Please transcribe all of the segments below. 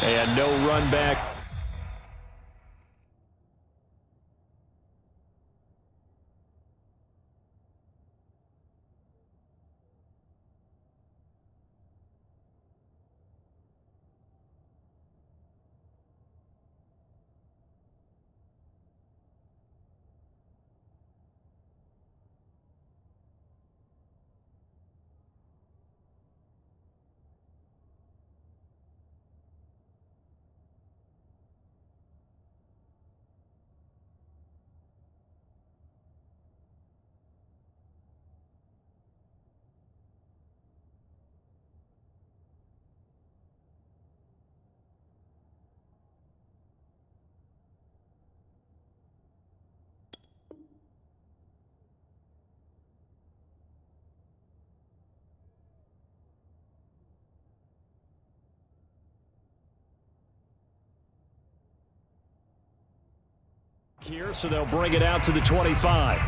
And no run back. Here, so they'll bring it out to the 25.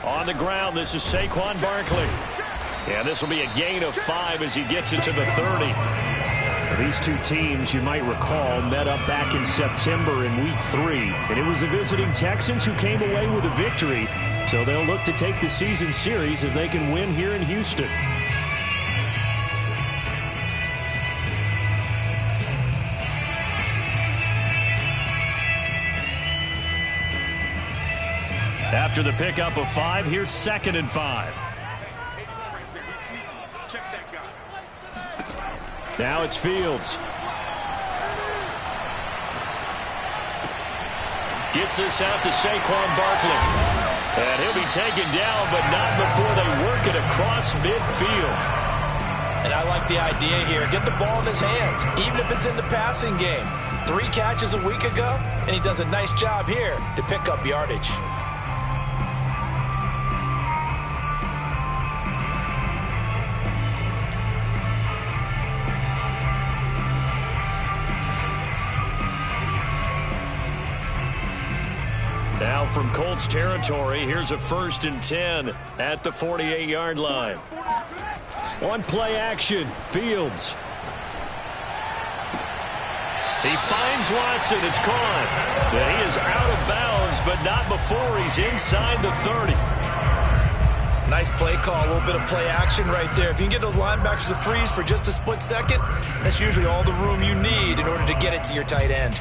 On the ground, this is Saquon Barkley. Yeah, this will be a gain of 5 as he gets it to the 30. These two teams, you might recall, met up back in September in Week 3. And it was the visiting Texans who came away with a victory. So they'll look to take the season series if they can win here in Houston. After the pickup of 5, here's 2nd and 5. Now it's Fields. Gets this out to Saquon Barkley. And he'll be taken down, but not before they work it across midfield. And I like the idea here. Get the ball in his hands, even if it's in the passing game. 3 catches a week ago, and he does a nice job here to pick up yardage. Now from Colts territory, here's a 1st and 10 at the 48-yard line. On play action, Fields. He finds Watson. It's caught. He is out of bounds, but not before he's inside the 30. Nice play call, a little bit of play action right there. If you can get those linebackers to freeze for just a split second, that's usually all the room you need in order to get it to your tight end.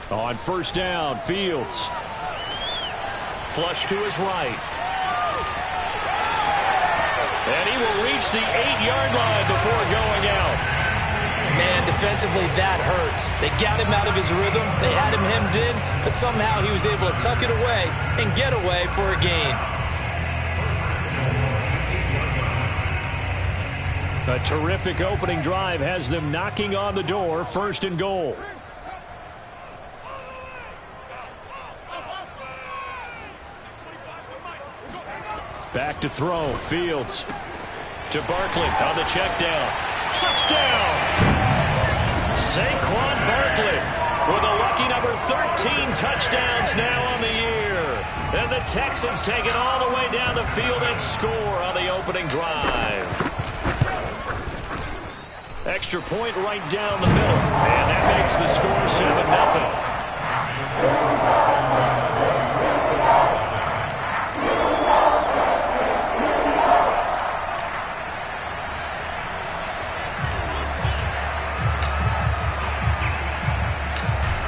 On 1st down, Fields. Flush to his right. And he will reach the 8-yard line before going out. Man, defensively, that hurts. They got him out of his rhythm. They had him hemmed in, but somehow he was able to tuck it away and get away for a gain. A terrific opening drive has them knocking on the door. 1st and goal. Back to throw. Fields to Barkley on the check down. Touchdown! Saquon Barkley with a lucky number 13 touchdowns now on the year. And the Texans take it all the way down the field and score on the opening drive. Extra point right down the middle. And that makes the score 7-0.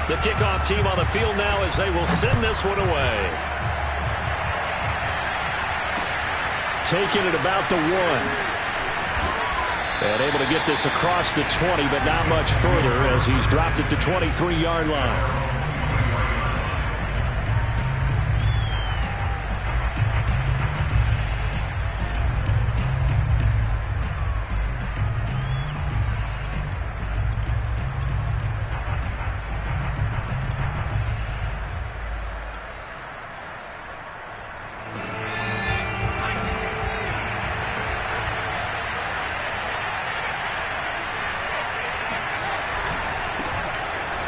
The kickoff team on the field now as they will send this one away. Taking it about the 1. And able to get this across the 20, but not much further as he's dropped it to 23-yard line.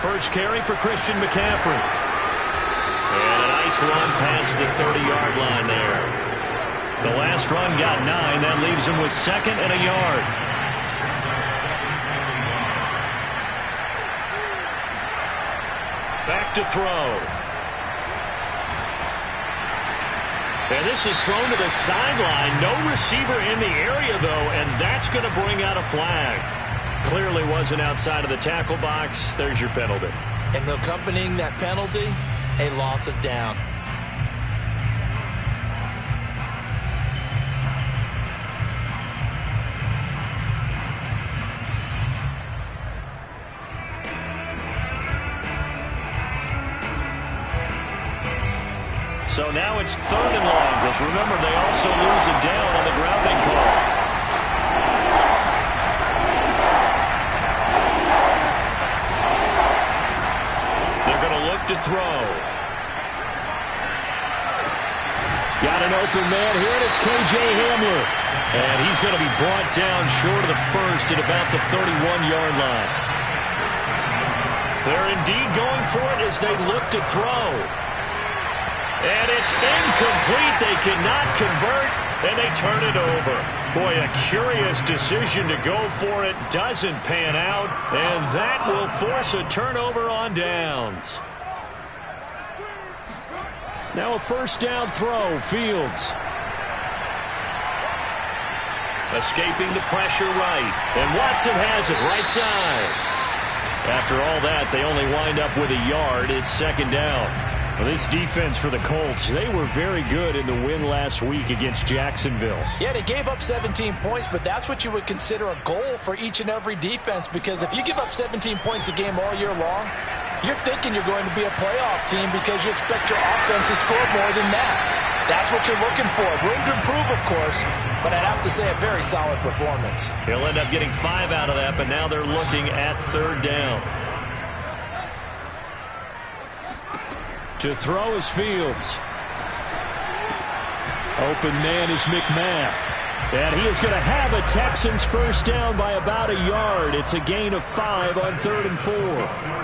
First carry for Christian McCaffrey. And a nice run past the 30-yard line there. The last run got 9. That leaves him with 2nd and a yard. Back to throw. And this is thrown to the sideline. No receiver in the area, though, and that's going to bring out a flag. Clearly wasn't outside of the tackle box. There's your penalty. And accompanying that penalty, a loss of down. So now it's 3rd and long, because remember, they also lose a down on the grounding call. To throw. Got an open man here, and it's K.J. Hamler. And he's going to be brought down short of the first at about the 31-yard line. They're indeed going for it as they look to throw. And it's incomplete. They cannot convert, and they turn it over. Boy, a curious decision to go for it. Doesn't pan out, and that will force a turnover on downs. Now a first down throw, Fields. Escaping the pressure right. And Watson has it right side. After all that, they only wind up with a yard. It's 2nd down. Well, this defense for the Colts, they were very good in the win last week against Jacksonville. Yeah, they gave up 17 points, but that's what you would consider a goal for each and every defense, because if you give up 17 points a game all year long, you're thinking you're going to be a playoff team because you expect your offense to score more than that. That's what you're looking for. Room to improve, of course, but I'd have to say a very solid performance. He'll end up getting 5 out of that, but now they're looking at 3rd down. To throw is Fields. Open man is McMath. And he is going to have a Texans first down by about a yard. It's a gain of 5 on 3rd and 4.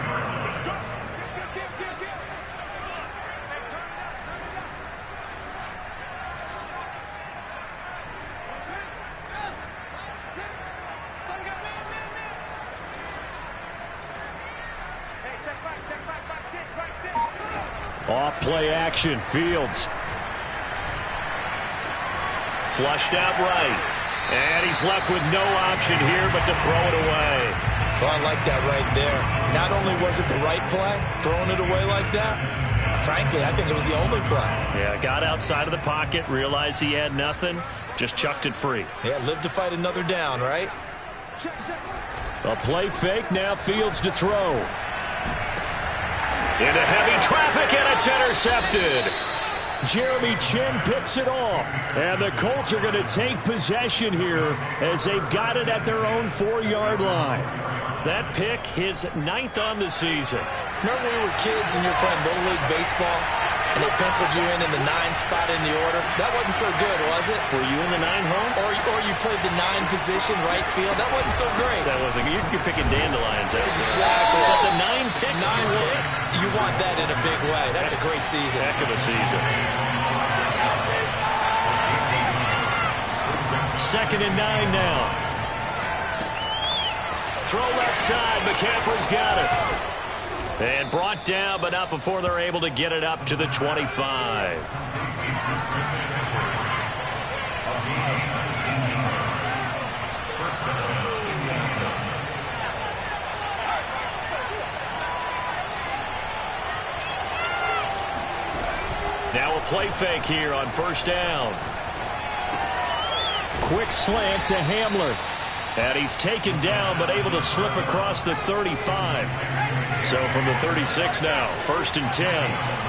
Off play action, Fields. Flushed out right. And he's left with no option here but to throw it away. So I like that right there. Not only was it the right play, throwing it away like that, frankly, I think it was the only play. Yeah, got outside of the pocket, realized he had nothing, just chucked it free. Yeah, live to fight another down, right? A play fake, now Fields to throw. Into heavy traffic, and it's intercepted. Jeremy Chin picks it off. And the Colts are going to take possession here as they've got it at their own 4-yard line. That pick, his 9th on the season. Remember when we were kids and you were playing Little League Baseball, and they penciled you in the 9 spot in the order? That wasn't so good, was it? Were you in the 9 hole? Or you played the 9 position, right field? That wasn't so great. That wasn't. You're picking dandelions. Exactly. But the 9 picks. 9 picks. You want that in a big way. That's a great season. Heck of a season. 2nd and 9 now. Throw left side. McCaffrey's got it. And brought down, but not before they're able to get it up to the 25. Now a play fake here on first down. Quick slant to Hamler. And he's taken down, but able to slip across the 35. So from the 36 now, 1st and 10.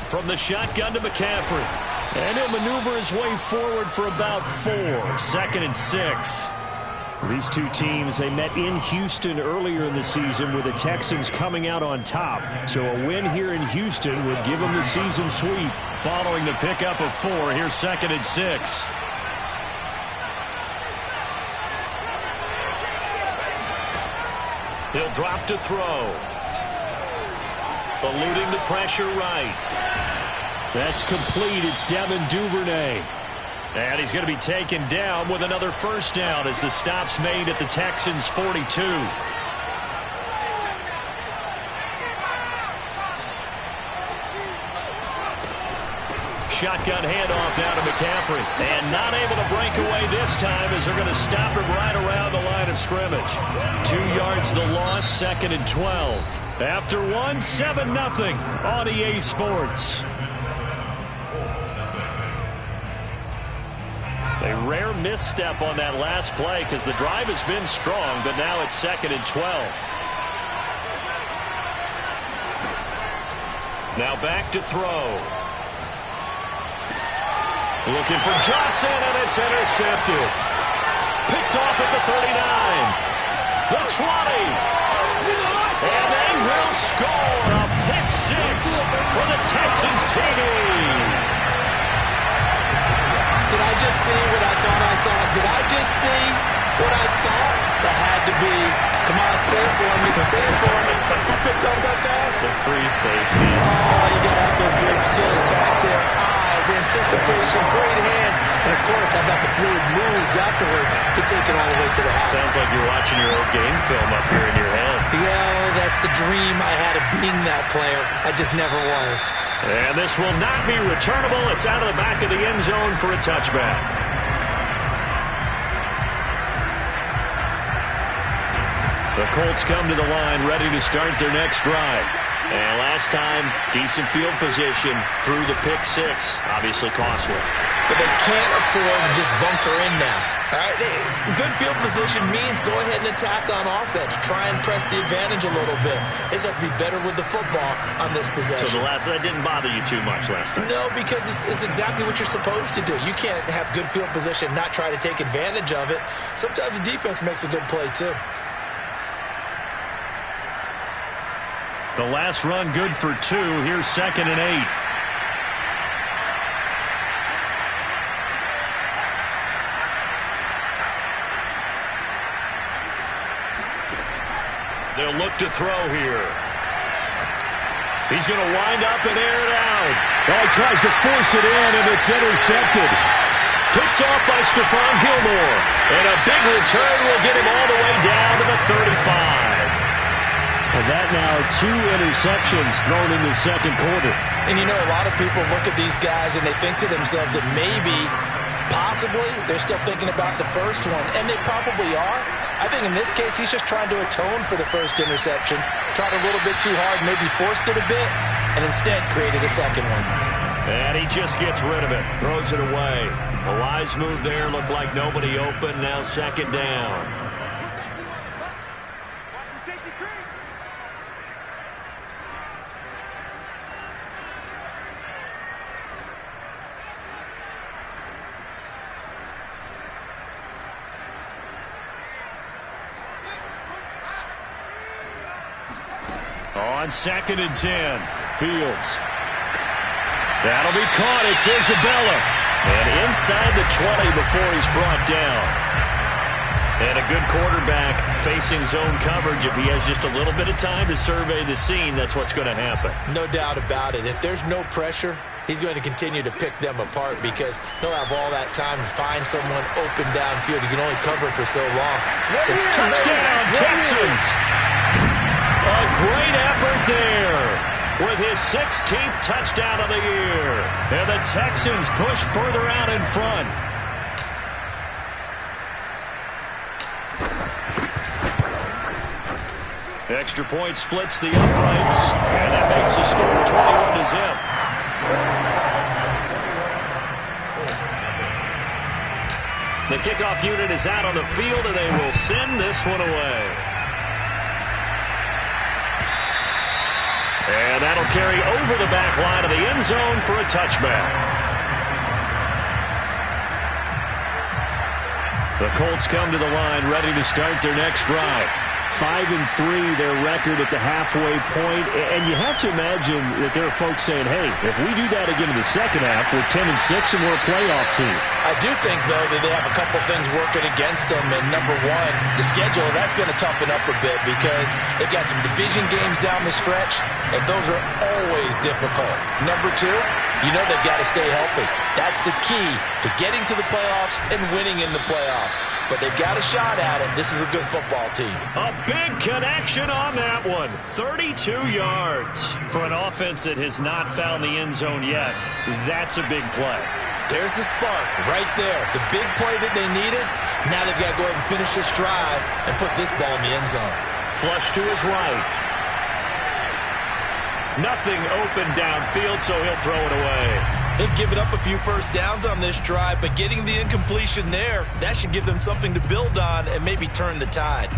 From the shotgun to McCaffrey. And he'll maneuver his way forward for about 4. 2nd and 6. These two teams, they met in Houston earlier in the season with the Texans coming out on top. So a win here in Houston would give them the season sweep. Following the pickup of 4, here's 2nd and 6. He'll drop to throw. Eluding the pressure right. That's complete. It's Devin Duvernay. And he's going to be taken down with another first down as the stop's made at the Texans' 42. Shotgun handoff now to McCaffrey. And not able to break away this time as they're going to stop him right around the line of scrimmage. 2 yards the loss, 2nd and 12. After 1, 7-0 on EA Sports. A rare misstep on that last play because the drive has been strong, but now it's 2nd and 12. Now back to throw. Looking for Johnson, and it's intercepted. Picked off at the 39. The 20. And they will score a pick 6 for the Texans TD. Did I just see what I thought I saw? Did I just see what I thought? That had to be. Come on, say it for me. Say it for me. Who picked up that pass? It's a free safety. Oh, you got to have those great skills back there. Eyes, anticipation, great hands. And, of course, how about the fluid moves afterwards to take it all the way to the house? Sounds like you're watching your old game film up here in your head. Yeah, that's the dream I had of being that player. I just never was. And this will not be returnable. It's out of the back of the end zone for a touchback. The Colts come to the line ready to start their next drive. And last time, decent field position through the pick 6. Obviously costly. But they can't afford to just bunker in now. All right? Good field position means go ahead and attack on offense. Try and press the advantage a little bit. They just have to be better with the football on this possession. So that didn't bother you too much last time? No, because it's exactly what you're supposed to do. You can't have good field position, not try to take advantage of it. Sometimes the defense makes a good play, too. The last run good for 2. Here's 2nd and 8. They'll look to throw here. He's going to wind up and air it out. Oh, he tries to force it in, and it's intercepted. Picked off by Stephon Gilmore. And a big return will get him all the way down to the 35. And that now 2 interceptions thrown in the second quarter. And, you know, a lot of people look at these guys and they think to themselves that maybe, possibly, they're still thinking about the first one. And they probably are. I think in this case, he's just trying to atone for the first interception. Tried a little bit too hard, maybe forced it a bit, and instead created a second one. And he just gets rid of it. Throws it away. A wise move there. Looked like nobody open. Now 2nd down. On 2nd and 10. Fields. That'll be caught. It's Isabella. And inside the 20 before he's brought down. And a good quarterback facing zone coverage. If he has just a little bit of time to survey the scene, that's what's going to happen. No doubt about it. If there's no pressure, he's going to continue to pick them apart because he'll have all that time to find someone open downfield. He can only cover for so long. It's a touchdown, Texans. A great effort there. with his 16th touchdown of the year. And the Texans push further out in front. Extra point splits the uprights, and that makes the score 21-0. The kickoff unit is out on the field, and they will send this one away. And that'll carry over the back line of the end zone for a touchback. The Colts come to the line ready to start their next drive. 5-3, their record at the halfway point. And you have to imagine that there are folks saying, hey, if we do that again in the second half, we're 10-6 and we're a playoff team. I do think, though, that they have a couple things working against them. And number one, the schedule, that's going to toughen up a bit because they've got some division games down the stretch, and those are always difficult. Number two, you know they've got to stay healthy. That's the key to getting to the playoffs and winning in the playoffs. But they've got a shot at it. This is a good football team. A big connection on that one. 32 yards. For an offense that has not found the end zone yet, that's a big play. There's the spark right there. The big play that they needed. Now they've got to go ahead and finish this drive and put this ball in the end zone. Flush to his right. Nothing open downfield, so he'll throw it away. They've given up a few first downs on this drive, but getting the incompletion there, that should give them something to build on and maybe turn the tide.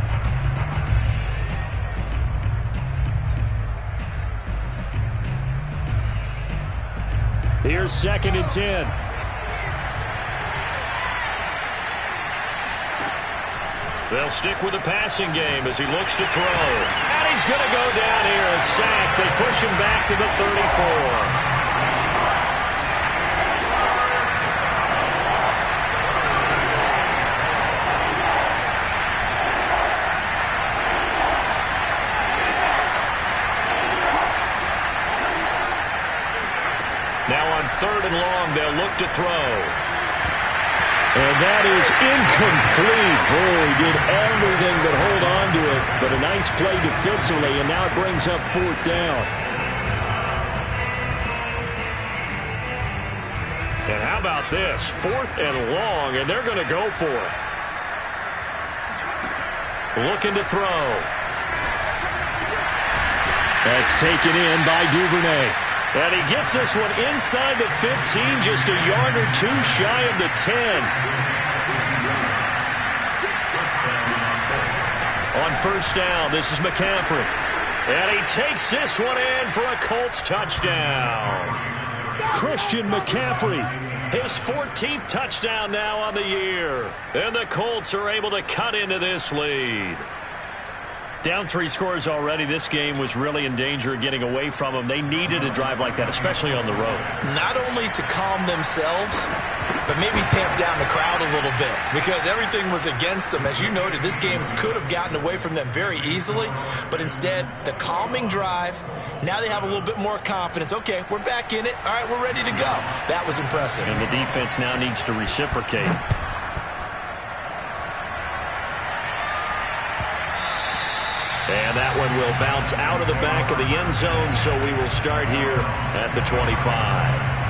Here's 2nd and 10. They'll stick with the passing game as he looks to throw. And he's going to go down here, a sack. They push him back to the 34. Now on 3rd and long, they'll look to throw. And that is incomplete. Oh, he did everything but hold on to it. But a nice play defensively, and now it brings up 4th down. And how about this? 4th and long, and they're going to go for it. Looking to throw. That's taken in by Duvernay. And he gets this one inside the 15, just a yard or two shy of the 10. On 1st down, this is McCaffrey. And he takes this one in for a Colts touchdown. Christian McCaffrey. His 14th touchdown now on the year. And the Colts are able to cut into this lead. Down 3 scores already. This game was really in danger of getting away from them. They needed a drive like that, especially on the road. Not only to calm themselves, but maybe tamp down the crowd a little bit because everything was against them. As you noted, this game could have gotten away from them very easily, but instead, the calming drive, now they have a little bit more confidence. Okay, we're back in it. All right, we're ready to go. That was impressive. And the defense now needs to reciprocate. And that one will bounce out of the back of the end zone, so we will start here at the 25.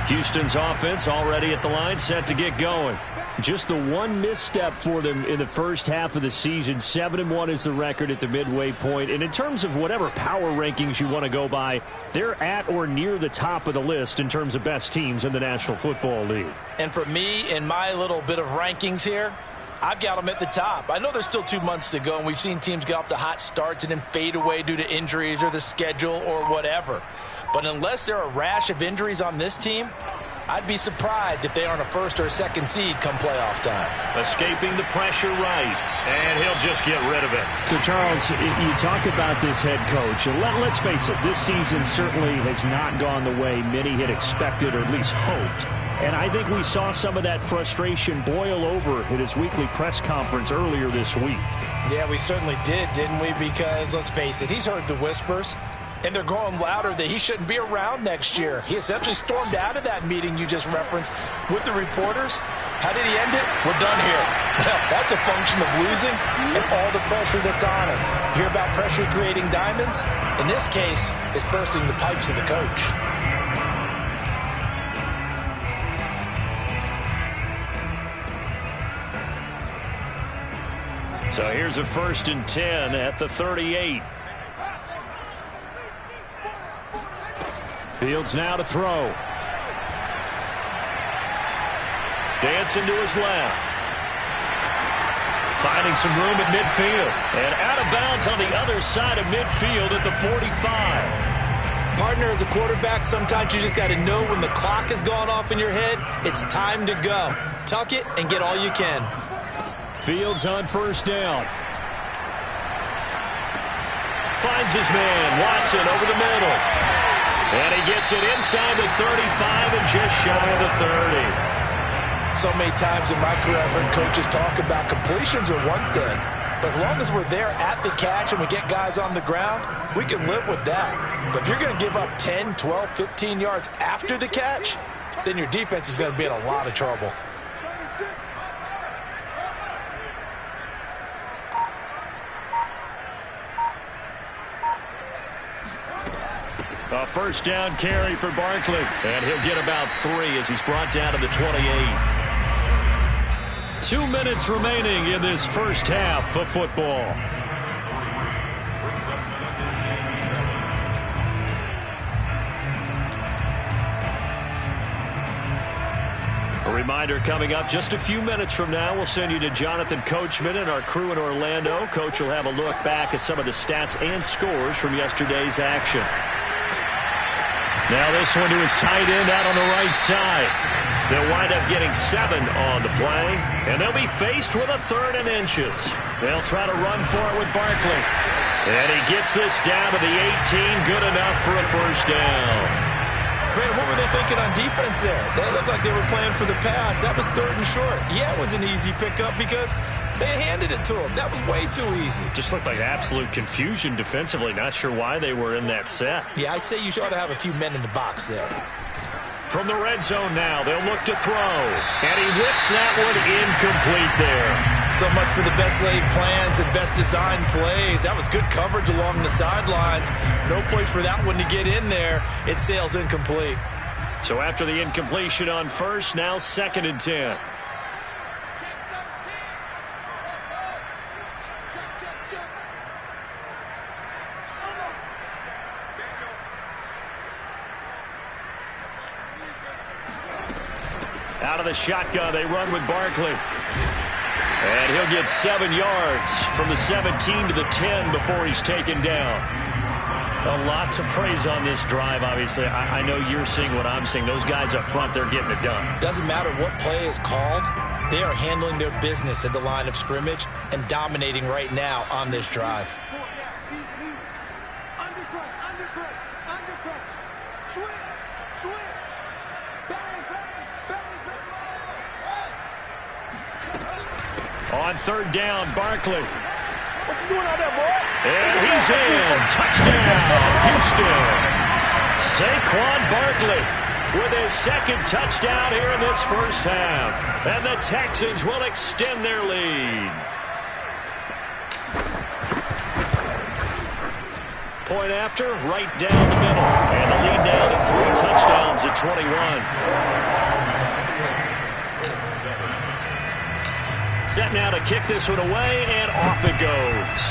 Houston's offense already at the line, set to get going. Just the one misstep for them in the first half of the season. 7-1 is the record at the midway point. And in terms of whatever power rankings you want to go by, they're at or near the top of the list in terms of best teams in the National Football League. And for me, in my little bit of rankings here, I've got them at the top. I know there's still 2 months to go, and we've seen teams get off to hot starts and then fade away due to injuries or the schedule or whatever. But unless there are a rash of injuries on this team, I'd be surprised if they aren't a 1st or a 2nd seed come playoff time. Escaping the pressure right, and he'll just get rid of it. So, Charles, you talk about this head coach. And let's face it, this season certainly has not gone the way many had expected or at least hoped. And I think we saw some of that frustration boil over at his weekly press conference earlier this week. Yeah, we certainly did, didn't we? Because, let's face it, he's heard the whispers. And they're growing louder that he shouldn't be around next year. He essentially stormed out of that meeting you just referenced with the reporters. How did he end it? We're done here. Well, that's a function of losing and all the pressure that's on him. You hear about pressure creating diamonds? In this case, it's bursting the pipes of the coach. So here's a 1st and 10 at the 38. Fields now to throw. Dancing to his left. Finding some room at midfield. And out of bounds on the other side of midfield at the 45. Partner, as a quarterback, sometimes you just got to know when the clock has gone off in your head, it's time to go. Tuck it and get all you can. Fields on 1st down. Finds his man, Watson, over the middle. And he gets it inside the 35 and just shy of the 30. So many times in my career, I've heard coaches talk about completions are one thing. But as long as we're there at the catch and we get guys on the ground, we can live with that. But if you're going to give up 10, 12, 15 yards after the catch, then your defense is going to be in a lot of trouble. A 1st down carry for Barkley. And he'll get about 3 as he's brought down to the 28. 2 minutes remaining in this first half of football. A reminder coming up just a few minutes from now, we'll send you to Jonathan Coachman and our crew in Orlando. Coach will have a look back at some of the stats and scores from yesterday's action. Now this one to his tight end out on the right side. They'll wind up getting 7 on the play, and they'll be faced with a 3rd and inches. They'll try to run for it with Barkley. And he gets this down to the 18, good enough for a 1st down. Brandon, what were they thinking on defense there? They looked like they were playing for the pass. That was 3rd and short. Yeah, it was an easy pickup because they handed it to him. That was way too easy. Just looked like absolute confusion defensively. Not sure why they were in that set. Yeah, I'd say you ought to have a few men in the box there. From the red zone now, they'll look to throw. And he whips that one incomplete there. So much for the best laid plans and best designed plays. That was good coverage along the sidelines. No place for that one to get in there. It sails incomplete. So after the incompletion on 1st, now 2nd and 10. Out of the shotgun, they run with Barkley. And he'll get 7 yards from the 17 to the 10 before he's taken down. A lot to praise on this drive, obviously. I know you're seeing what I'm seeing. Those guys up front, they're getting it done. Doesn't matter what play is called. They are handling their business at the line of scrimmage and dominating right now on this drive. On 3rd down, Barkley. What you doing out there, boy? And he's in. Touchdown, Houston. Saquon Barkley with his 2nd touchdown here in this first half. And the Texans will extend their lead. Point after, right down the middle. And the lead now to 3 touchdowns at 21. Set now to kick this one away, and off it goes.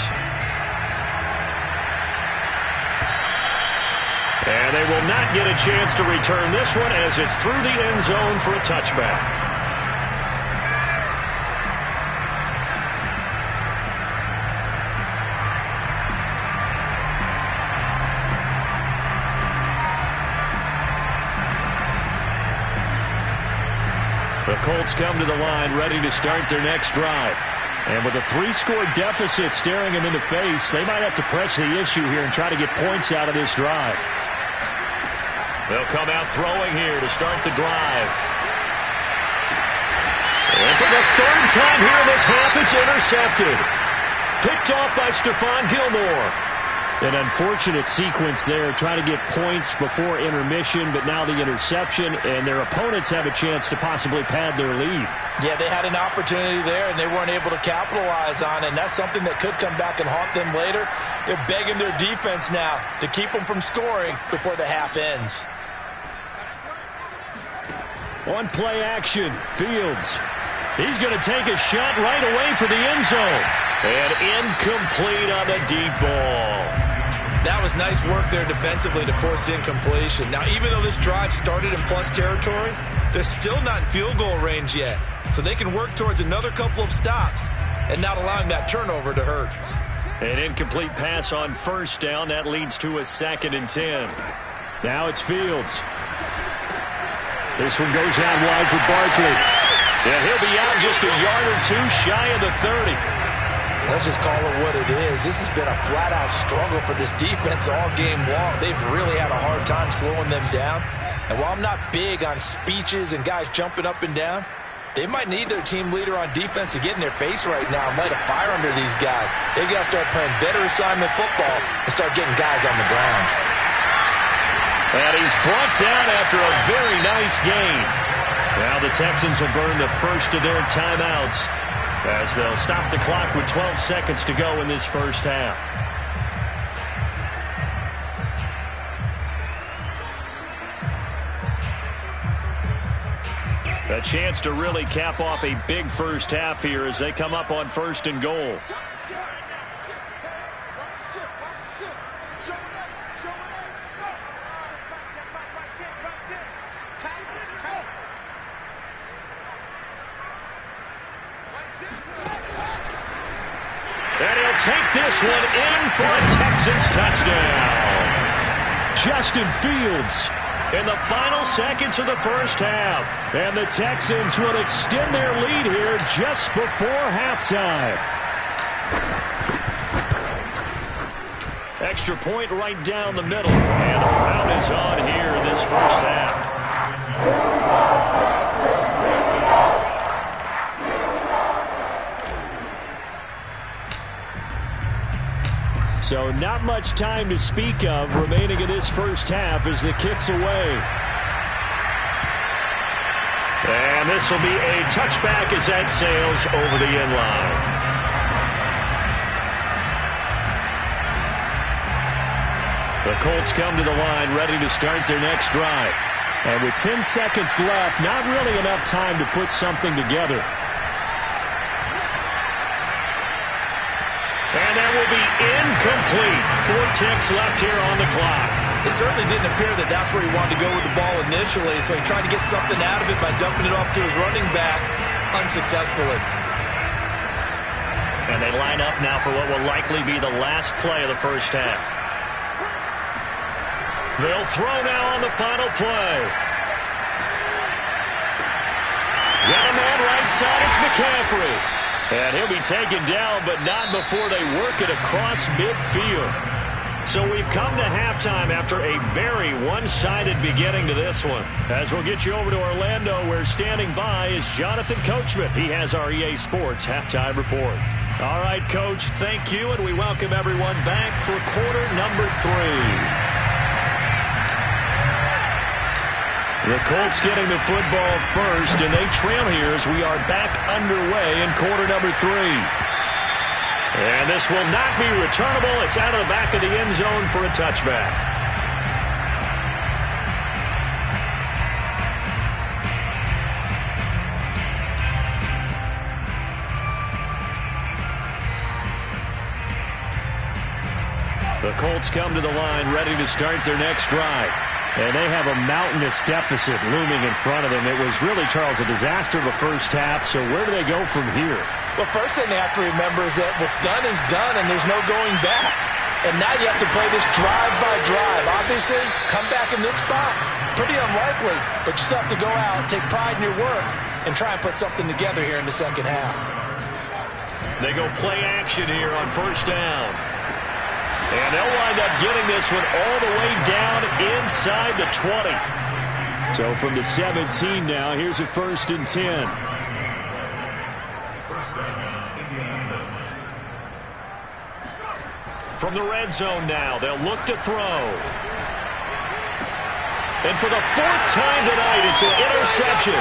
And they will not get a chance to return this one as it's through the end zone for a touchback. The Colts come to the line ready to start their next drive. And with a 3-score deficit staring them in the face, they might have to press the issue here and try to get points out of this drive. They'll come out throwing here to start the drive. And for the 3rd time here in this half, it's intercepted. Picked off by Stephon Gilmore. An unfortunate sequence there, trying to get points before intermission, but now the interception, and their opponents have a chance to possibly pad their lead. Yeah, they had an opportunity there, and they weren't able to capitalize on it, and that's something that could come back and haunt them later. They're begging their defense now to keep them from scoring before the half ends. On play action, Fields. He's going to take a shot right away for the end zone. And incomplete on the deep ball. That was nice work there defensively to force incompletion. Now, even though this drive started in plus territory, they're still not in field goal range yet. So they can work towards another couple of stops and not allowing that turnover to hurt. An incomplete pass on first down. That leads to a 2nd and 10. Now it's Fields. This one goes out wide for Barkley. Yeah, he'll be out just a yard or two shy of the 30. Let's just call it what it is. This has been a flat-out struggle for this defense all game long. They've really had a hard time slowing them down. And while I'm not big on speeches and guys jumping up and down, they might need their team leader on defense to get in their face right now and light a fire under these guys. They've got to start playing better assignment football and start getting guys on the ground. And he's brought down after a very nice gain. Now the Texans will burn the first of their timeouts, as they'll stop the clock with 12 seconds to go in this first half. A chance to really cap off a big first half here as they come up on 1st and goal. And he'll take this one in for a Texans touchdown. Justin Fields in the final seconds of the first half. And the Texans will extend their lead here just before halftime. Extra point right down the middle. And a rout is on here in this first half. So not much time to speak of remaining in this first half as the kick's away. And this will be a touchback as that sails over the end line. The Colts come to the line ready to start their next drive. And with 10 seconds left, not really enough time to put something together. And that will be incomplete. 4 ticks left here on the clock. It certainly didn't appear that that's where he wanted to go with the ball initially, so he tried to get something out of it by dumping it off to his running back unsuccessfully. And they line up now for what will likely be the last play of the first half. They'll throw now on the final play. Got a man right side, it's McCaffrey. And he'll be taken down, but not before they work it across midfield. So we've come to halftime after a very one-sided beginning to this one. As we'll get you over to Orlando, where standing by is Jonathan Coachman. He has our EA Sports halftime report. All right, Coach, thank you, and we welcome everyone back for quarter number 3. The Colts getting the football first, and they trail here as we are back underway in quarter number 3. And this will not be returnable. It's out of the back of the end zone for a touchback. The Colts come to the line ready to start their next drive. And they have a mountainous deficit looming in front of them. It was really, Charles, a disaster of a first half. So where do they go from here? Well, first thing they have to remember is that what's done is done, and there's no going back. And now you have to play this drive by drive. Obviously, come back in this spot, pretty unlikely. But you still have to go out, take pride in your work, and try and put something together here in the second half. They go play action here on first down. And they'll wind up getting this one all the way down inside the 20. So from the 17 now, here's a 1st and 10. From the red zone now, they'll look to throw. And for the fourth time tonight, it's an interception.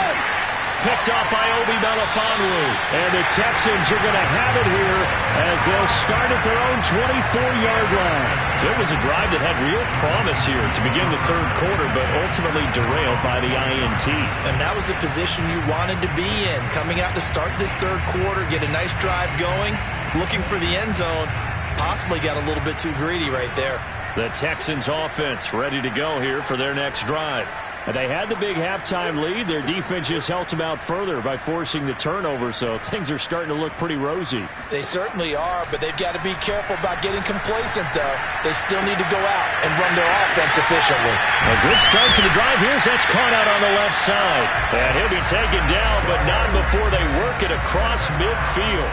Picked up by Obi Melifonwu. And the Texans are going to have it here as they'll start at their own 24-yard line. So it was a drive that had real promise here to begin the third quarter, but ultimately derailed by the INT. And that was the position you wanted to be in. Coming out to start this third quarter, get a nice drive going, looking for the end zone. Possibly got a little bit too greedy right there. The Texans offense ready to go here for their next drive. And they had the big halftime lead. Their defense just helped them out further by forcing the turnover, so things are starting to look pretty rosy. They certainly are, but they've got to be careful about getting complacent, though. They still need to go out and run their offense efficiently. A good start to the drive. Here's that's caught out on the left side. And he'll be taken down, but not before they work it across midfield.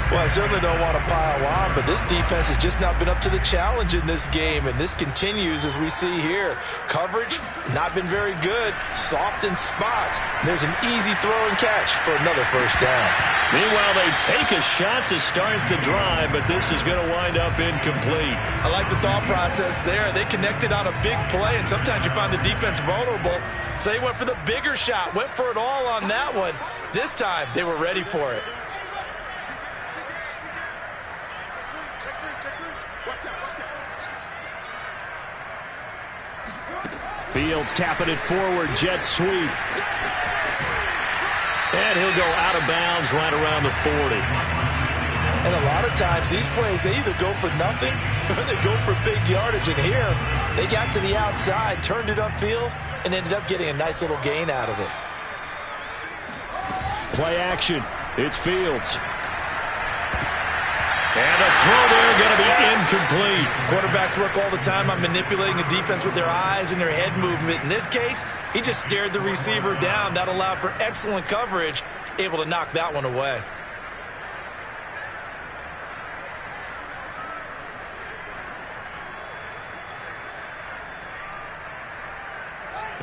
Well, I certainly don't want to pile on, but this defense has just not been up to the challenge in this game, and this continues as we see here. Coverage, not been very good. Soft in spots. There's an easy throw and catch for another first down. Meanwhile, they take a shot to start the drive, but this is going to wind up incomplete. I like the thought process there. They connected on a big play, and sometimes you find the defense vulnerable, so they went for the bigger shot, went for it all on that one. This time, they were ready for it. Fields tapping it forward, jet sweep. And he'll go out of bounds right around the 40. And a lot of times these plays, they either go for nothing or they go for big yardage. And here, they got to the outside, turned it upfield, and ended up getting a nice little gain out of it. Play action. It's Fields. And a throw there going to be incomplete. Quarterbacks work all the time on manipulating the defense with their eyes and their head movement. In this case, he just stared the receiver down. That allowed for excellent coverage, able to knock that one away.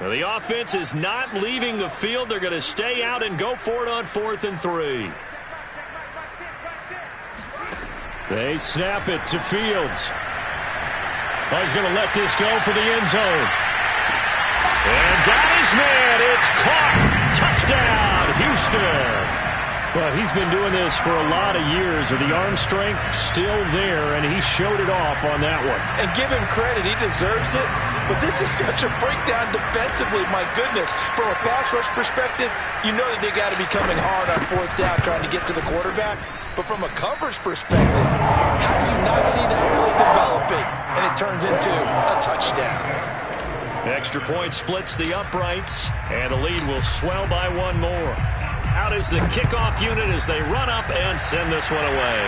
Well, the offense is not leaving the field. They're going to stay out and go for it on 4th and 3. They snap it to Fields. Oh, he's going to let this go for the end zone. And got his man. It's caught. Touchdown, Houston. Well, he's been doing this for a lot of years. The arm strength still there, and he showed it off on that one. And give him credit. He deserves it. But this is such a breakdown defensively. My goodness. From a pass rush perspective, you know that they got to be coming hard on 4th down trying to get to the quarterback. But from a coverage perspective, how do you not see that play developing? And it turns into a touchdown. Extra point splits the uprights, and the lead will swell by one more. Out is the kickoff unit as they run up and send this one away.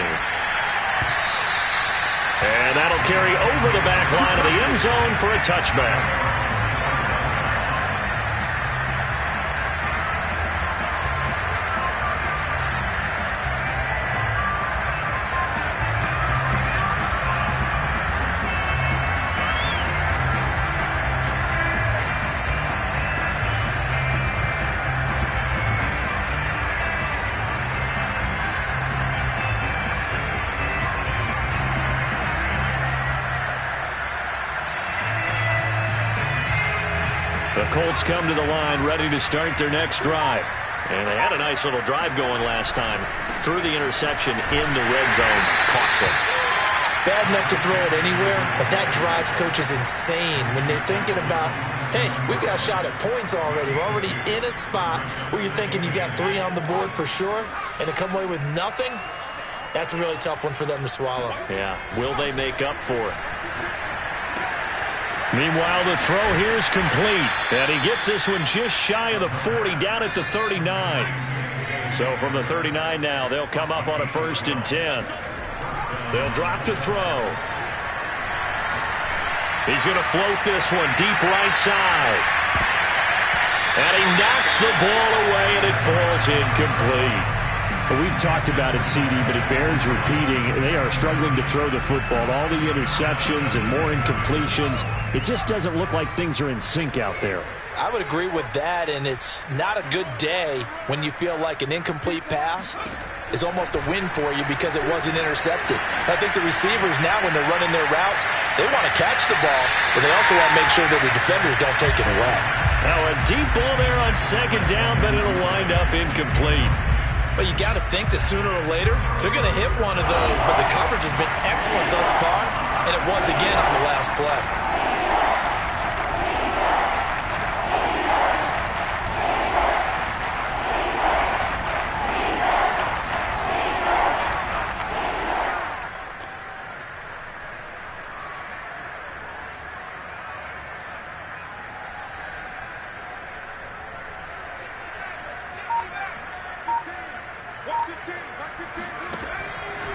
And that'll carry over the back line of the end zone for a touchback. The Colts come to the line ready to start their next drive. And they had a nice little drive going last time. Threw the interception in the red zone. Costly. Bad enough to throw it anywhere, but that drives coaches insane when they're thinking about, hey, we got a shot at points already. We're already in a spot where you're thinking you got 3 on the board for sure, and to come away with nothing, that's a really tough one for them to swallow. Yeah. Will they make up for it? Meanwhile, the throw here is complete. And he gets this one just shy of the 40, down at the 39. So from the 39 now, they'll come up on a 1st and 10. They'll drop to throw. He's going to float this one deep right side. And he knocks the ball away, and it falls incomplete. Well, we've talked about it, CD, but it bears repeating. They are struggling to throw the football. All the interceptions and more incompletions. It just doesn't look like things are in sync out there. I would agree with that, and it's not a good day when you feel like an incomplete pass is almost a win for you because it wasn't intercepted. I think the receivers now, when they're running their routes, they want to catch the ball, but they also want to make sure that the defenders don't take it away. Now a deep ball there on second down, but it'll wind up incomplete. But you got to think that sooner or later, they're going to hit one of those, but the coverage has been excellent thus far, and it was again on the last play.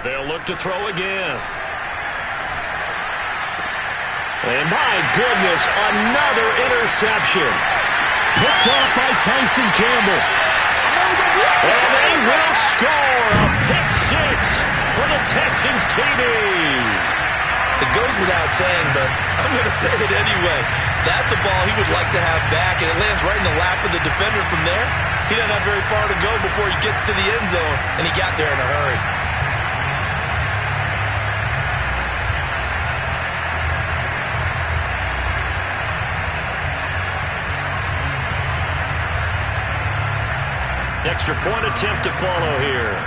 They'll look to throw again. And my goodness, another interception. Picked off by Tyson Campbell. And they will score a pick six for the Texans TD. It goes without saying, but I'm going to say it anyway. That's a ball he would like to have back, and it lands right in the lap of the defender from there. He doesn't have very far to go before he gets to the end zone, and he got there in a hurry. Extra point attempt to follow here.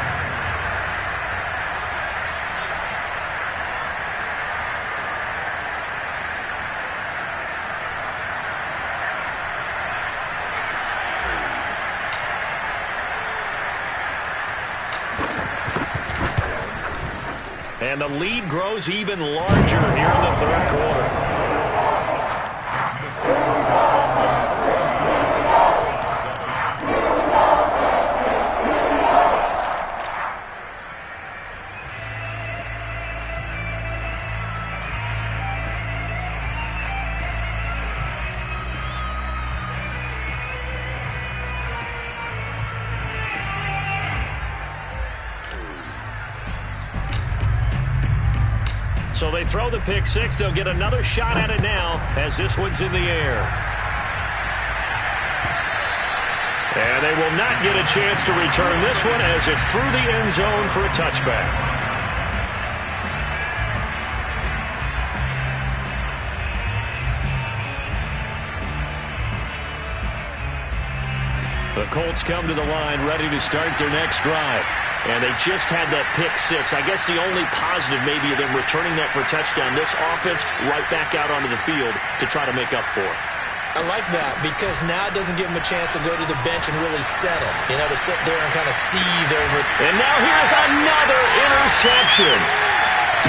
And the lead grows even larger here in the third quarter. So they throw the pick six. They'll get another shot at it now as this one's in the air. And they will not get a chance to return this one as it's through the end zone for a touchback. The Colts come to the line ready to start their next drive. And they just had that pick six. I guess the only positive maybe of them returning that for a touchdown. This offense right back out onto the field to try to make up for it. I like that because now it doesn't give them a chance to go to the bench and really settle. You know, to sit there and kind of seethe over. And now here's another interception.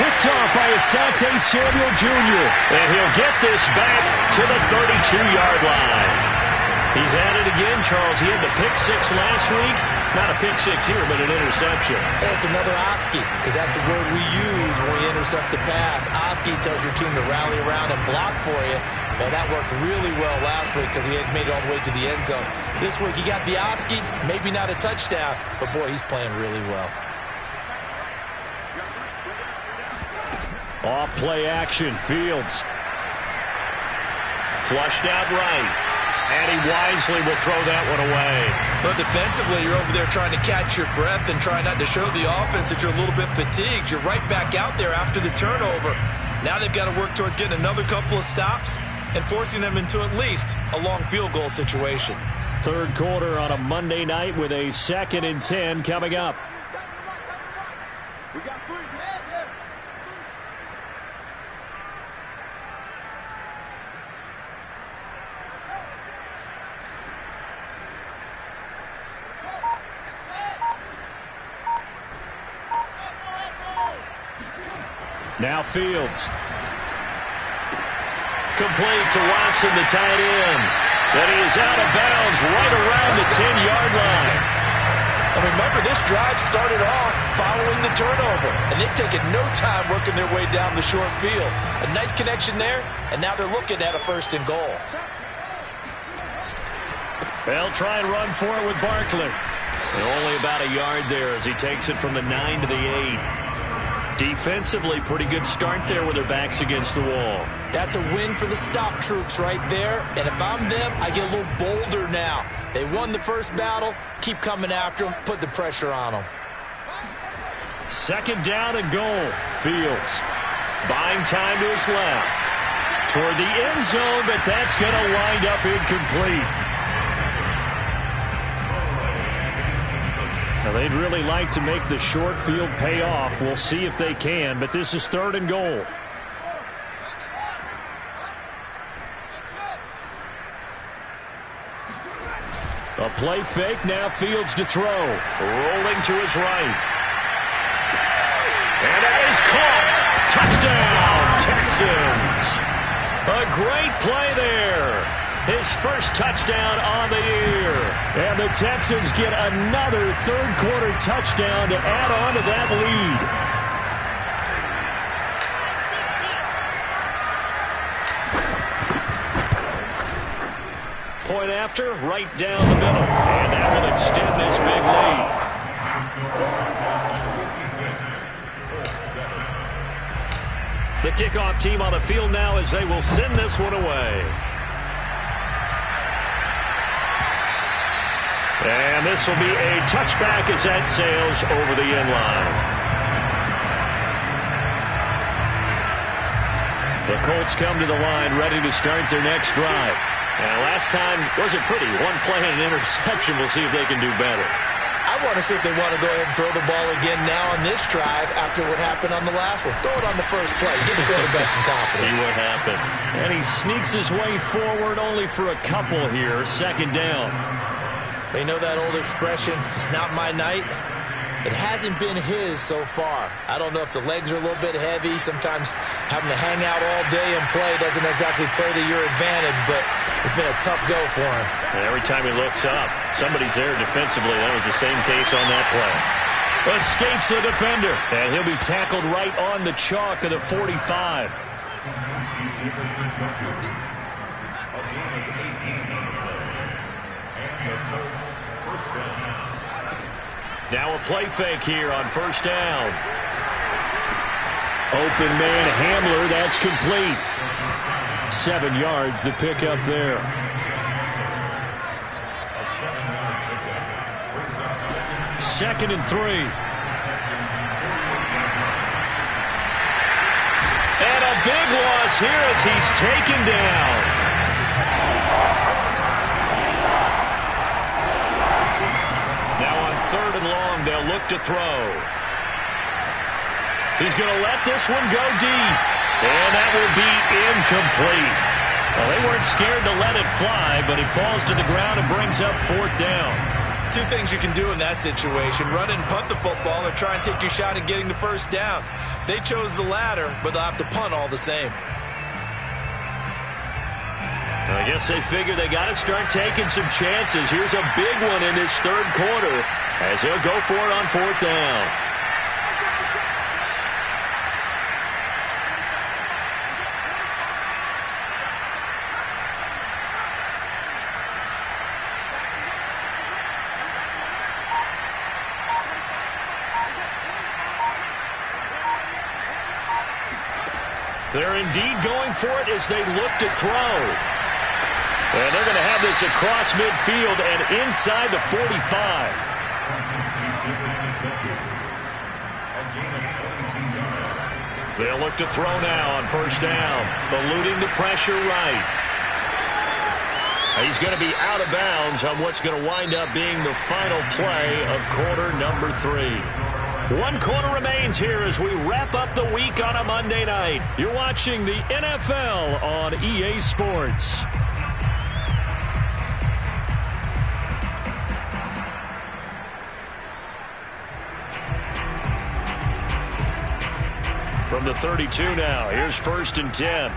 Picked off by Asante Samuel Jr. And he'll get this back to the 32-yard line. He's at it again, Charles. He had the pick six last week. Not a pick six here, but an interception. It's another Oski, because that's the word we use when we intercept the pass. Oski tells your team to rally around and block for you. And that worked really well last week because he had made it all the way to the end zone. This week he got the Oski, maybe not a touchdown, but boy, he's playing really well. Off play action, Fields. Flushed out right. And he wisely will throw that one away. But defensively, you're over there trying to catch your breath and try not to show the offense that you're a little bit fatigued. You're right back out there after the turnover. Now they've got to work towards getting another couple of stops and forcing them into at least a long field goal situation. Third quarter on a Monday night with a 2nd and 10 coming up. We got 3. Now Fields. Complete to Watson, the tight end. But he is out of bounds right around the 10-yard line. And remember, this drive started off following the turnover. And they've taken no time working their way down the short field. A nice connection there, and now they're looking at a 1st and goal. They'll try and run for it with Barkley. And only about a yard there as he takes it from the 9 to the 8. Defensively, pretty good start there with their backs against the wall. That's a win for the stop troops right there. And if I'm them, I get a little bolder now. They won the first battle. Keep coming after them. Put the pressure on them. Second down and goal. Fields buying time to his left. Toward the end zone, but that's going to wind up incomplete. Now, they'd really like to make the short field pay off. We'll see if they can, but this is third and goal. A play fake, now Fields to throw. Rolling to his right. And that is caught. Touchdown, Texans. A great play there. His first touchdown on the year. And the Texans get another third-quarter touchdown to add on to that lead. Point after, right down the middle. And that will extend this big lead. The kickoff team on the field now as they will send this one away. And this will be a touchback as that sails over the end line. The Colts come to the line ready to start their next drive. And last time wasn't pretty. One play and an interception. We'll see if they can do better. I want to see if they want to go ahead and throw the ball again now on this drive after what happened on the last one. Throw it on the first play. Give the quarterback some confidence. See what happens. And he sneaks his way forward only for a couple here. Second down. You know that old expression, it's not my night? It hasn't been his so far. I don't know if the legs are a little bit heavy. Sometimes having to hang out all day and play doesn't exactly play to your advantage, but it's been a tough go for him. And every time he looks up, somebody's there defensively. That was the same case on that play. Escapes the defender. And he'll be tackled right on the chalk of the 45. Now a play fake here on first down. Open man Hamler, that's complete. 7 yards the pickup there. Second and 3. And a big loss here as he's taken down. Third and long, they'll look to throw. He's going to let this one go deep. And that will be incomplete. Well, they weren't scared to let it fly, but he falls to the ground and brings up fourth down. Two things you can do in that situation. Run and punt the football or try and take your shot at getting the first down. They chose the latter, but they'll have to punt all the same. I guess they figure they got to start taking some chances. Here's a big one in this third quarter as he'll go for it on fourth down. They're indeed going for it as they look to throw. And they're going to have this across midfield and inside the 45. They'll look to throw now on first down. Eluding the pressure right. He's going to be out of bounds on what's going to wind up being the final play of quarter number 3. 1 quarter remains here as we wrap up the week on a Monday night. You're watching the NFL on EA Sports. From the 32 now, here's first and 10.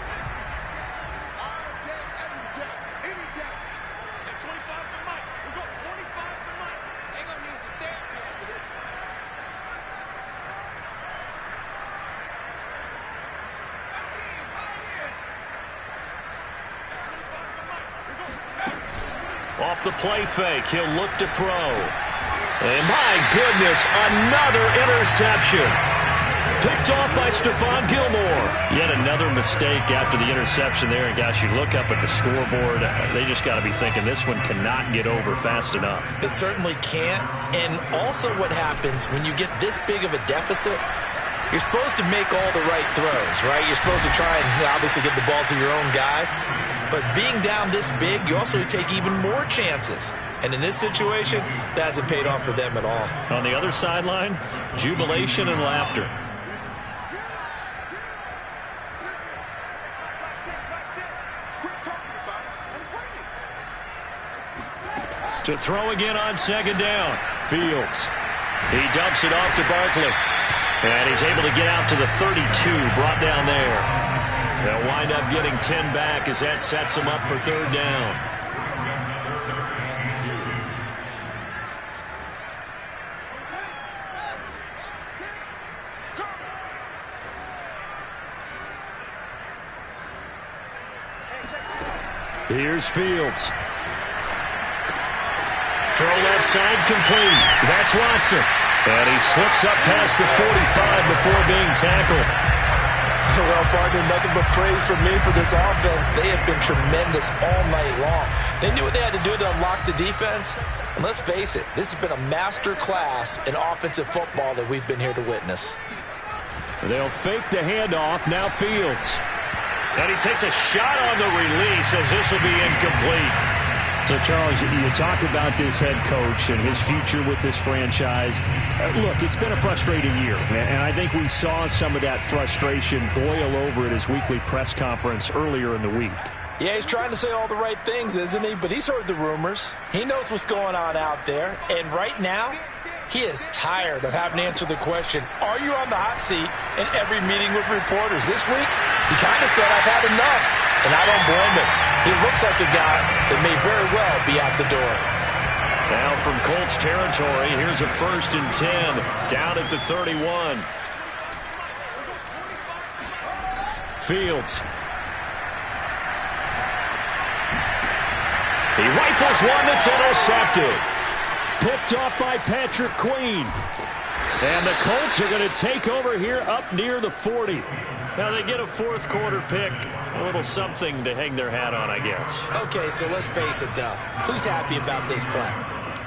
Off the play fake, he'll look to throw. And my goodness, another interception. Picked off by Stephon Gilmore. Yet another mistake after the interception there. And gosh, you look up at the scoreboard, they just got to be thinking this one cannot get over fast enough. It certainly can't. And also what happens when you get this big of a deficit, you're supposed to make all the right throws, right? You're supposed to try and obviously get the ball to your own guys. But being down this big, you also take even more chances. And in this situation, that hasn't paid off for them at all. On the other sideline, jubilation and laughter. To throw again on second down. Fields. He dumps it off to Barkley. And he's able to get out to the 32, brought down there. They'll wind up getting 10 back as that sets him up for third down. Here's Fields. Throw left side complete. That's Watson. And he slips up past the 45 before being tackled. Well, partner, nothing but praise from me for this offense. They have been tremendous all night long. They knew what they had to do to unlock the defense. And let's face it, this has been a master class in offensive football that we've been here to witness. They'll fake the handoff. Now Fields. And he takes a shot on the release as this will be incomplete. So, Charles, you talk about this head coach and his future with this franchise. Look, it's been a frustrating year, and I think we saw some of that frustration boil over at his weekly press conference earlier in the week. Yeah, he's trying to say all the right things, isn't he? But he's heard the rumors. He knows what's going on out there. And right now, he is tired of having to answer the question, are you on the hot seat in every meeting with reporters? This week, he kind of said, I've had enough. And I don't blame him. He looks like a guy that may very well be out the door. Now from Colts territory, here's a 1st and 10, down at the 31. Fields. He rifles one that's intercepted. Picked off by Patrick Queen. And the Colts are going to take over here up near the 40. Now they get a fourth quarter pick. A little something to hang their hat on, I guess. Okay, so let's face it, though. Who's happy about this play?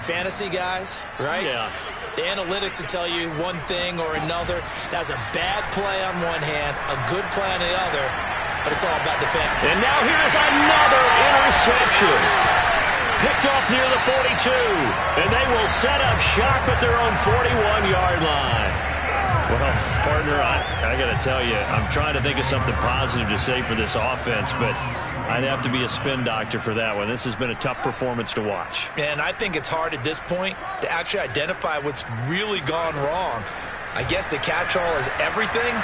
Fantasy guys, right? Yeah. The analytics will tell you one thing or another. That's a bad play on one hand, a good play on the other, but it's all about the fan. And now here's another interception. Picked off near the 42. And they will set up shop at their own 41-yard line. Well, partner, I got to tell you, I'm trying to think of something positive to say for this offense, but I'd have to be a spin doctor for that one. This has been a tough performance to watch. And I think it's hard at this point to actually identify what's really gone wrong. I guess the catch-all is everything.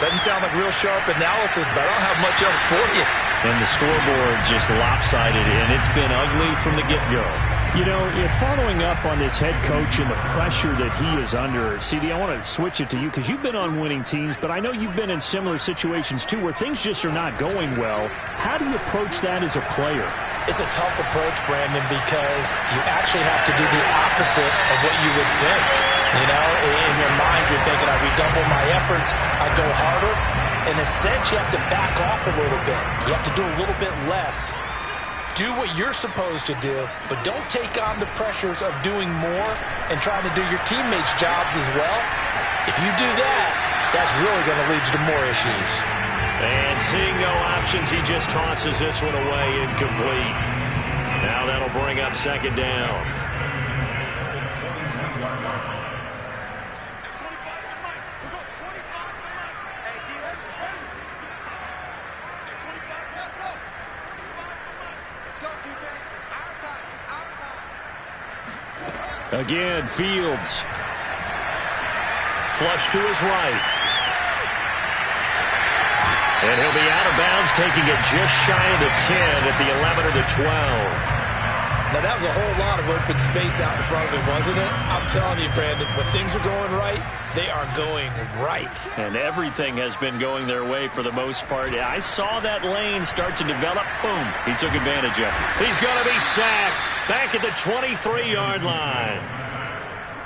Doesn't sound like real sharp analysis, but I don't have much else for you. And the scoreboard just lopsided, and it's been ugly from the get-go. You know, following up on this head coach and the pressure that he is under, CD, I want to switch it to you because you've been on winning teams, but I know you've been in similar situations too where things just are not going well. How do you approach that as a player? It's a tough approach, Brandon, because you actually have to do the opposite of what you would think. You know, in your mind, you're thinking, I redouble my efforts, I go harder. In a sense, you have to back off a little bit. You have to do a little bit less. Do what you're supposed to do, but don't take on the pressures of doing more and trying to do your teammates' jobs as well. If you do that, that's really going to lead you to more issues. And seeing no options, he just tosses this one away incomplete. Now that'll bring up second down. Again, Fields. Flush to his right. And he'll be out of bounds, taking it just shy of the 10 at the 11 or the 12. Now, that was a whole lot of open space out in front of him, wasn't it? I'm telling you, Brandon, when things are going right, they are going right. And everything has been going their way for the most part. I saw that lane start to develop. Boom. He took advantage of it. He's going to be sacked back at the 23-yard line.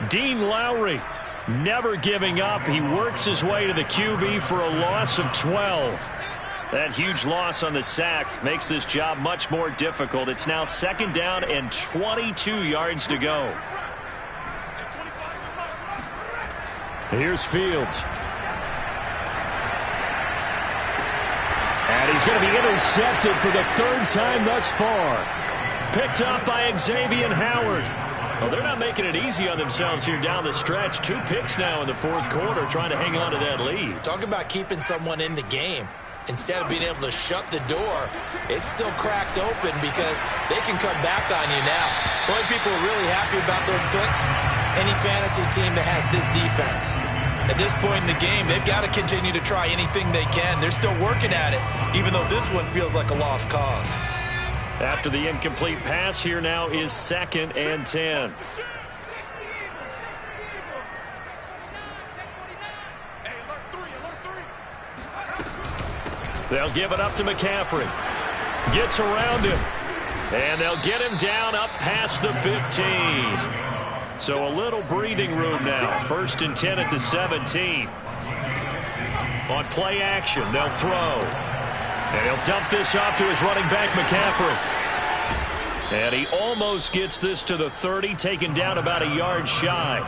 Dean Lowry, never giving up. He works his way to the QB for a loss of 12. That huge loss on the sack makes this job much more difficult. It's now 2nd down and 22 yards to go. Here's Fields. And he's going to be intercepted for the 3rd time thus far. Picked up by Xavier Howard. Well, they're not making it easy on themselves here down the stretch. 2 picks now in the 4th quarter trying to hang on to that lead. Talk about keeping someone in the game. Instead of being able to shut the door, it's still cracked open because they can come back on you now. The only people who are really happy about those picks, any fantasy team that has this defense. At this point in the game, they've got to continue to try anything they can. They're still working at it, even though this one feels like a lost cause. After the incomplete pass, here now is 2nd and 10. They'll give it up to McCaffrey. Gets around him. And they'll get him down up past the 15. So a little breathing room now. 1st and 10 at the 17. On play action, they'll throw. And he'll dump this off to his running back, McCaffrey. And he almost gets this to the 30, taken down about a yard shy.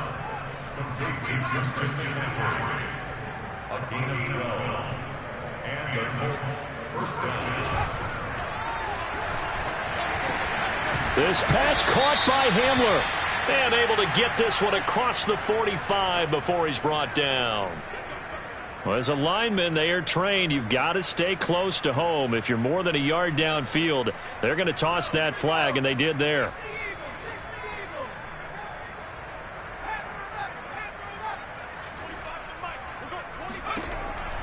This pass caught by Hamler. And able to get this one across the 45 before he's brought down. Well, as a lineman, they are trained. You've got to stay close to home. If you're more than a yard downfield, they're going to toss that flag, and they did there.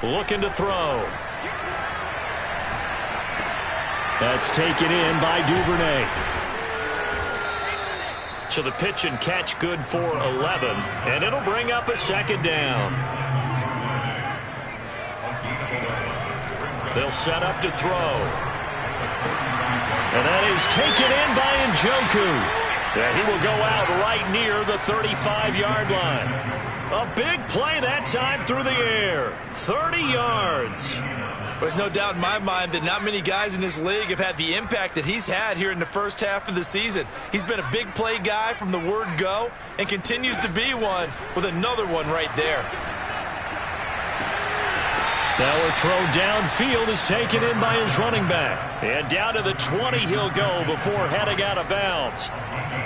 Looking to throw. That's taken in by Duvernay. So the pitch and catch good for 11, and it'll bring up a 2nd down. They'll set up to throw. And that is taken in by Njoku. Yeah, he will go out right near the 35-yard line. A big play that time through the air. 30 yards. There's no doubt in my mind that not many guys in this league have had the impact that he's had here in the first half of the season. He's been a big play guy from the word go and continues to be one with another one right there. Now a throw downfield is taken in by his running back. And down to the 20 he'll go before heading out of bounds.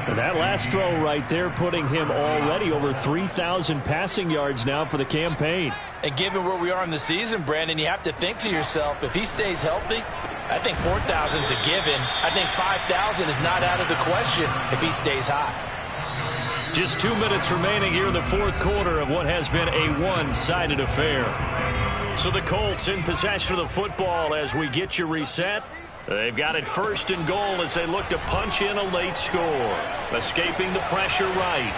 And that last throw right there putting him already over 3,000 passing yards now for the campaign. And given where we are in the season, Brandon, you have to think to yourself, if he stays healthy, I think 4,000 is a given. I think 5,000 is not out of the question if he stays hot. Just 2 minutes remaining here in the 4th quarter of what has been a one-sided affair. So the Colts in possession of the football as we get you reset. They've got it 1st and goal as they look to punch in a late score. Escaping the pressure right.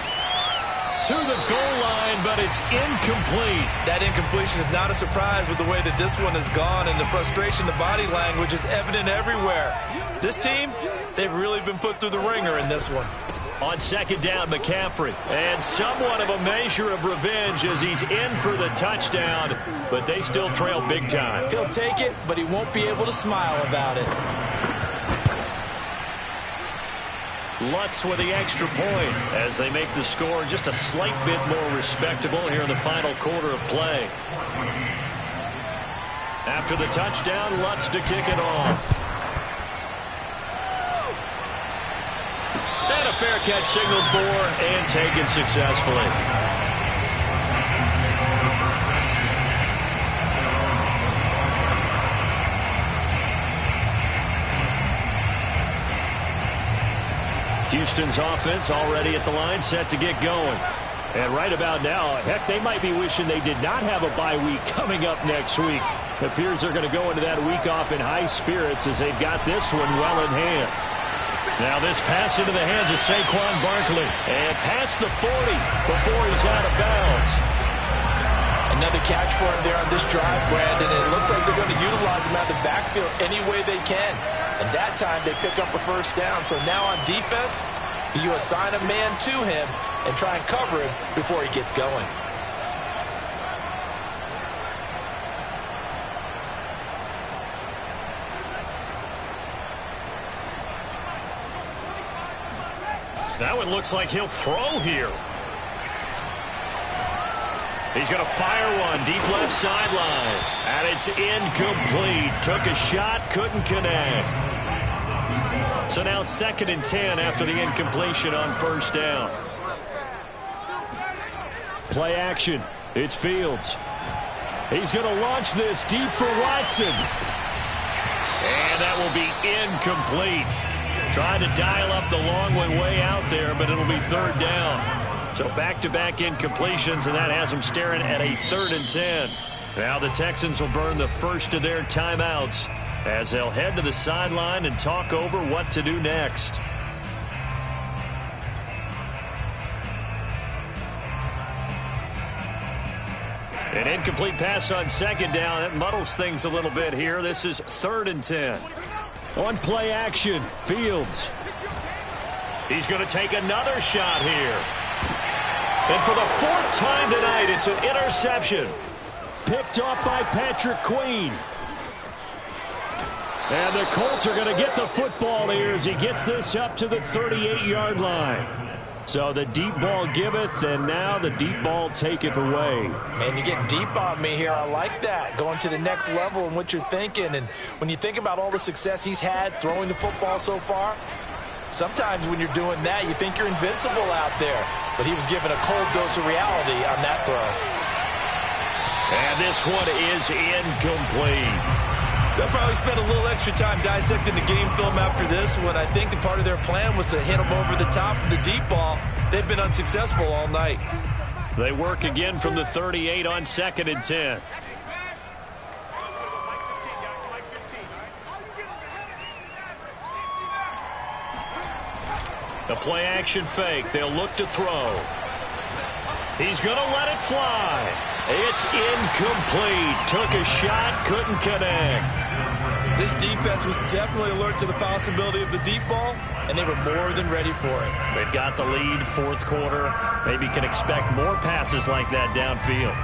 To the goal line, but it's incomplete. That incompletion is not a surprise with the way that this one has gone, and the frustration, the body language is evident everywhere. This team, they've really been put through the ringer in this one. On 2nd down, McCaffrey. And somewhat of a measure of revenge as he's in for the touchdown, but they still trail big time. He'll take it, but he won't be able to smile about it. Lutz with the extra point as they make the score just a slight bit more respectable here in the final quarter of play. After the touchdown, Lutz to kick it off. And a fair catch signaled for and taken successfully. Houston's offense already at the line, set to get going. And right about now, heck, they might be wishing they did not have a bye week coming up next week. It appears they're going to go into that week off in high spirits as they've got this one well in hand. Now this pass into the hands of Saquon Barkley. And past the 40 before he's out of bounds. Another catch for him there on this drive, Brandon. And it looks like they're going to utilize him out of the backfield any way they can. And that time they pick up a 1st down. So now on defense, you assign a man to him, and try and cover him before he gets going. That one looks like he'll throw here. He's going to fire one deep left sideline. And it's incomplete. Took a shot, couldn't connect. So now 2nd and 10 after the incompletion on 1st down. Play action. It's Fields. He's going to launch this deep for Watson. And that will be incomplete. Trying to dial up the long one way out there, but it'll be 3rd down. So back-to-back incompletions, and that has them staring at a 3rd and 10. Now the Texans will burn the first of their timeouts as they'll head to the sideline and talk over what to do next. An incomplete pass on 2nd down. That muddles things a little bit here. This is 3rd and 10. On play action, Fields. He's going to take another shot here. And for the 4th time tonight, it's an interception. Picked off by Patrick Queen. And the Colts are going to get the football here as he gets this up to the 38-yard line. So the deep ball giveth, and now the deep ball taketh away. Man, you're getting deep on me here. I like that. Going to the next level in what you're thinking. And when you think about all the success he's had throwing the football so far, sometimes when you're doing that, you think you're invincible out there. But he was given a cold dose of reality on that throw. And this one is incomplete. They'll probably spend a little extra time dissecting the game film after this one. I think the part of their plan was to hit him over the top of the deep ball. They've been unsuccessful all night. They work again from the 38 on 2nd and 10. The play action fake. They'll look to throw. He's going to let it fly. It's incomplete. Took a shot, couldn't connect. This defense was definitely alert to the possibility of the deep ball, and they were more than ready for it. They've got the lead, 4th quarter. Maybe can expect more passes like that downfield.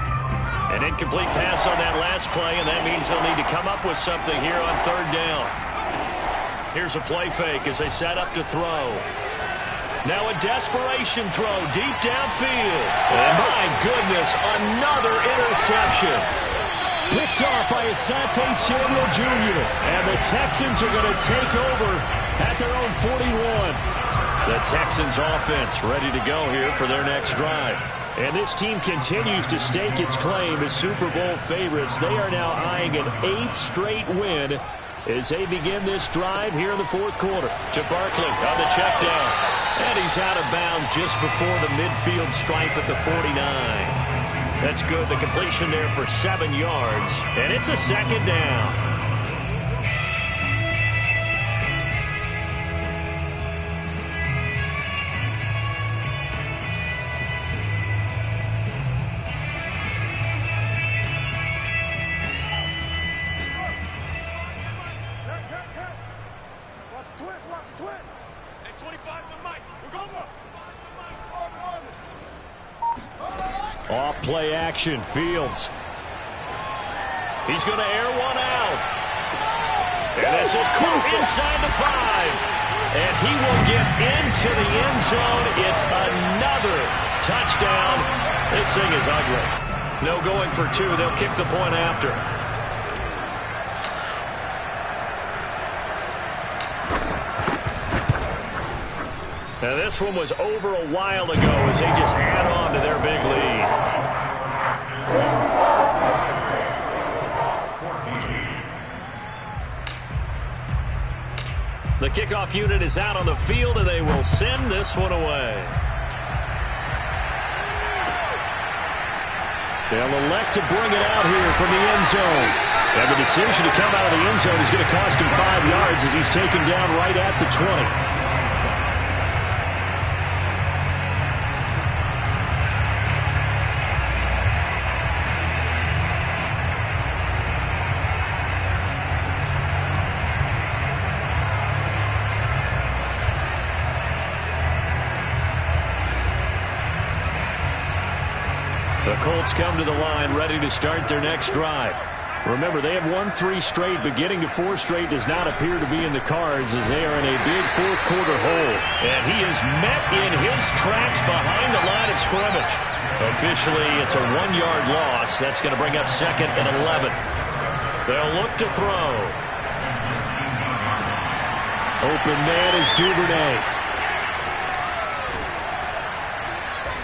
An incomplete pass on that last play, and that means they'll need to come up with something here on 3rd down. Here's a play fake as they set up to throw. Now a desperation throw deep downfield. And my goodness, another interception. Picked off by Asante Samuel Jr. And the Texans are going to take over at their own 41. The Texans offense ready to go here for their next drive. And this team continues to stake its claim as Super Bowl favorites. They are now eyeing an 8th straight win as they begin this drive here in the 4th quarter. To Barkley on the check down. And he's out of bounds just before the midfield stripe at the 49. That's good. The completion there for 7 yards. And it's a 2nd down. Off play action, Fields. He's going to air one out. And this is caught inside the 5. And he will get into the end zone. It's another touchdown. This thing is ugly. No going for 2. They'll kick the point after. Now this one was over a while ago as they just add on to their big lead. The kickoff unit is out on the field, and they will send this one away. They'll elect to bring it out here from the end zone. And the decision to come out of the end zone is going to cost him 5 yards as he's taken down right at the 20. Colts come to the line ready to start their next drive. Remember, they have won 3 straight, but getting to 4 straight does not appear to be in the cards as they are in a big fourth-quarter hole. And he is met in his tracks behind the line of scrimmage. Officially, it's a 1-yard loss. That's going to bring up 2nd and 11. They'll look to throw. Open man is Duvernay.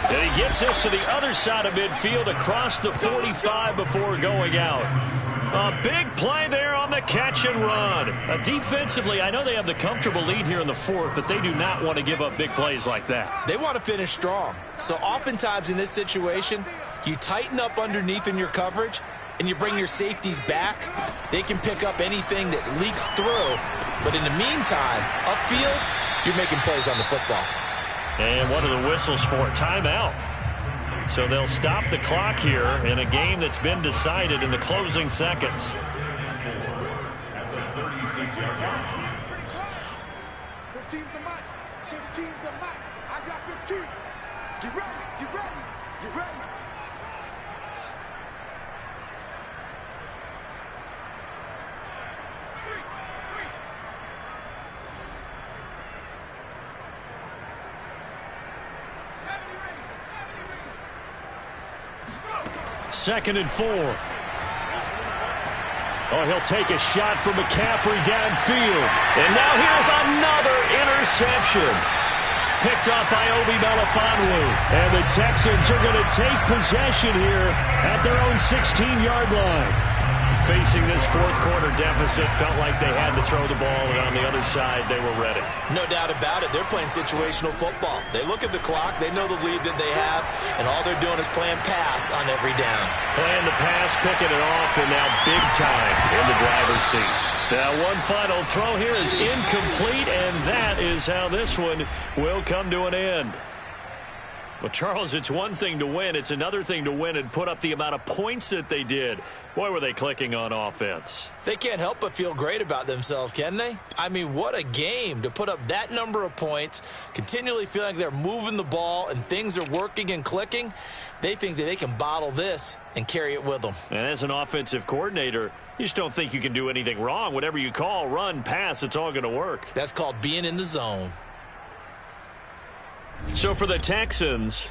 And he gets us to the other side of midfield across the 45 before going out. A big play there on the catch and run. Defensively, I know they have the comfortable lead here in the 4th, but they do not want to give up big plays like that. They want to finish strong. So oftentimes in this situation, you tighten up underneath in your coverage, and you bring your safeties back. They can pick up anything that leaks through. But in the meantime, upfield, you're making plays on the football. And what are the whistles for? Timeout. So they'll stop the clock here in a game that's been decided in the closing seconds. 36-yard line. 15's the mic. 15's the mic. I got 15. Get ready. Get ready. Get ready. Second and 4. Oh, he'll take a shot from McCaffrey downfield. And now here's another interception. Picked up by Obi Melifonwu. And the Texans are going to take possession here at their own 16-yard line. Facing this fourth-quarter deficit, felt like they had to throw the ball, and on the other side, they were ready. No doubt about it. They're playing situational football. They look at the clock, they know the lead that they have, and all they're doing is playing pass on every down. Playing the pass, picking it off, and now big time in the driver's seat. Now one final throw here is incomplete, and that is how this one will come to an end. Well, Charles, it's one thing to win. It's another thing to win and put up the amount of points that they did. Boy, were they clicking on offense. They can't help but feel great about themselves, can they? I mean, what a game to put up that number of points, continually feeling like they're moving the ball and things are working and clicking. They think that they can bottle this and carry it with them. And as an offensive coordinator, you just don't think you can do anything wrong. Whatever you call, run, pass, it's all going to work. That's called being in the zone. So for the Texans,